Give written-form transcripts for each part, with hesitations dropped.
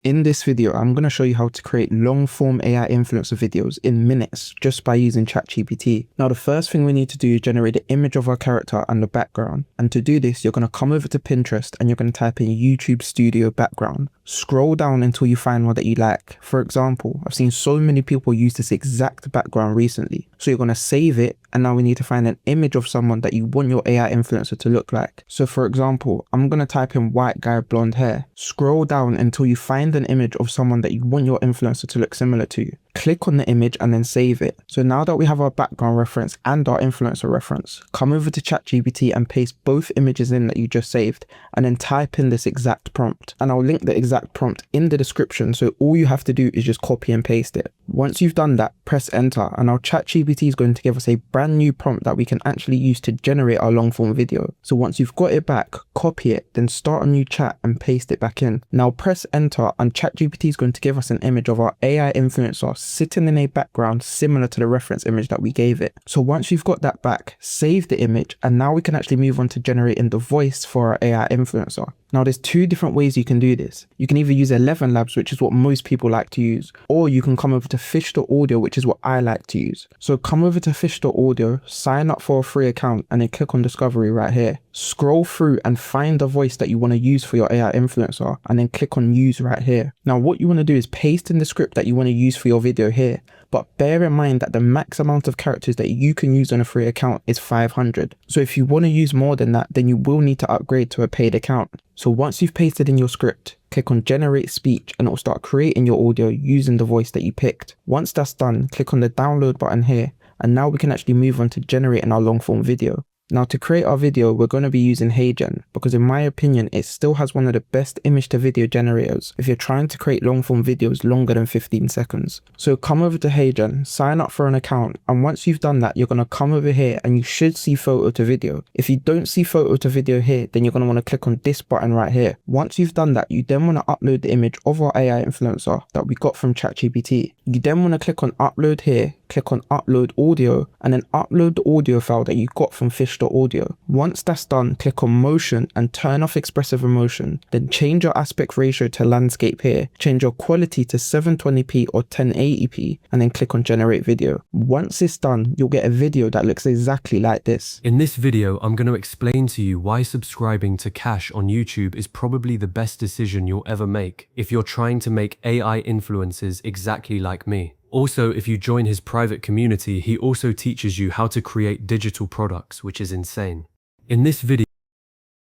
In this video, I'm going to show you how to create long-form AI influencer videos in minutes just by using Chatgpt. Now, the first thing we need to do is generate the image of our character and the background. And to do this, you're going to come over to Pinterest and you're going to type in YouTube Studio background. Scroll down until you find one that you like. For example, I've seen so many people use this exact background recently. So you're going to save it, and now we need to find an image of someone that you want your AI influencer to look like. So for example, I'm going to type in white guy blonde hair. Scroll down until you find an image of someone that you want your influencer to look similar to. Click on the image and then save it. So now that we have our background reference and our influencer reference, come over to ChatGPT and paste both images in that you just saved, and then type in this exact prompt. And I'll link the exact prompt in the description, so all you have to do is just copy and paste it. Once you've done that, press enter, and our ChatGPT is going to give us a brand new prompt that we can actually use to generate our long form video. So once you've got it back, copy it, then start a new chat and paste it back in. Now press enter, and ChatGPT is going to give us an image of our AI influencer sitting in a background similar to the reference image that we gave it. So once you've got that back, save the image, and now we can actually move on to generating the voice for our AI influencer. Now there's two different ways you can do this. You can either use 11 Labs, which is what most people like to use, or you can come over to Fish.audio, which is what I like to use. So come over to Fish.audio, sign up for a free account, and then click on Discovery right here. Scroll through and find the voice that you want to use for your AI influencer, and then click on Use right here. Now what you want to do is paste in the script that you want to use for your video here, but bear in mind that the max amount of characters that you can use on a free account is 500. So if you want to use more than that, then you will need to upgrade to a paid account. So once you've pasted in your script, click on Generate Speech and it will start creating your audio using the voice that you picked. Once that's done, click on the download button here, and now we can actually move on to generating our long form video. Now to create our video, we're going to be using Heygen because in my opinion, it still has one of the best image to video generators if you're trying to create long form videos longer than 15 seconds. So come over to Heygen, sign up for an account, and once you've done that, you're going to come over here and you should see photo to video. If you don't see photo to video here, then you're going to want to click on this button right here. Once you've done that, you then want to upload the image of our AI influencer that we got from ChatGPT. You then want to click on upload here, click on upload audio, and then upload the audio file that you got from Fish.audio. Once that's done, click on motion and turn off expressive emotion. Then change your aspect ratio to landscape here. Change your quality to 720p or 1080p, and then click on generate video. Once it's done, you'll get a video that looks exactly like this. In this video, I'm going to explain to you why subscribing to Cash on YouTube is probably the best decision you'll ever make if you're trying to make AI influencers exactly like me. Also, if you join his private community, he also teaches you how to create digital products, which is insane. In this video,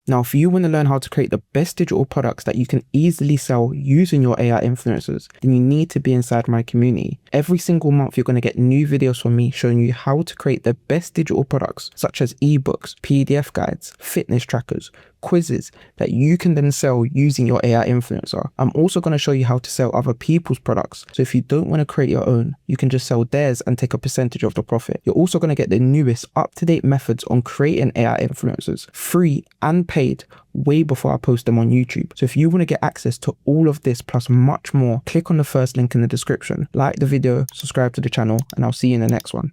now, if you want to learn how to create the best digital products that you can easily sell using your AI influencers, then you need to be inside my community. Every single month, you're going to get new videos from me showing you how to create the best digital products, such as ebooks, PDF guides, fitness trackers, quizzes that you can then sell using your AI influencer. I'm also going to show you how to sell other people's products. So if you don't want to create your own, you can just sell theirs and take a percentage of the profit. You're also going to get the newest up-to-date methods on creating AI influencers, free and paid, way before I post them on YouTube. So if you want to get access to all of this plus much more, click on the first link in the description, like the video, subscribe to the channel, and I'll see you in the next one.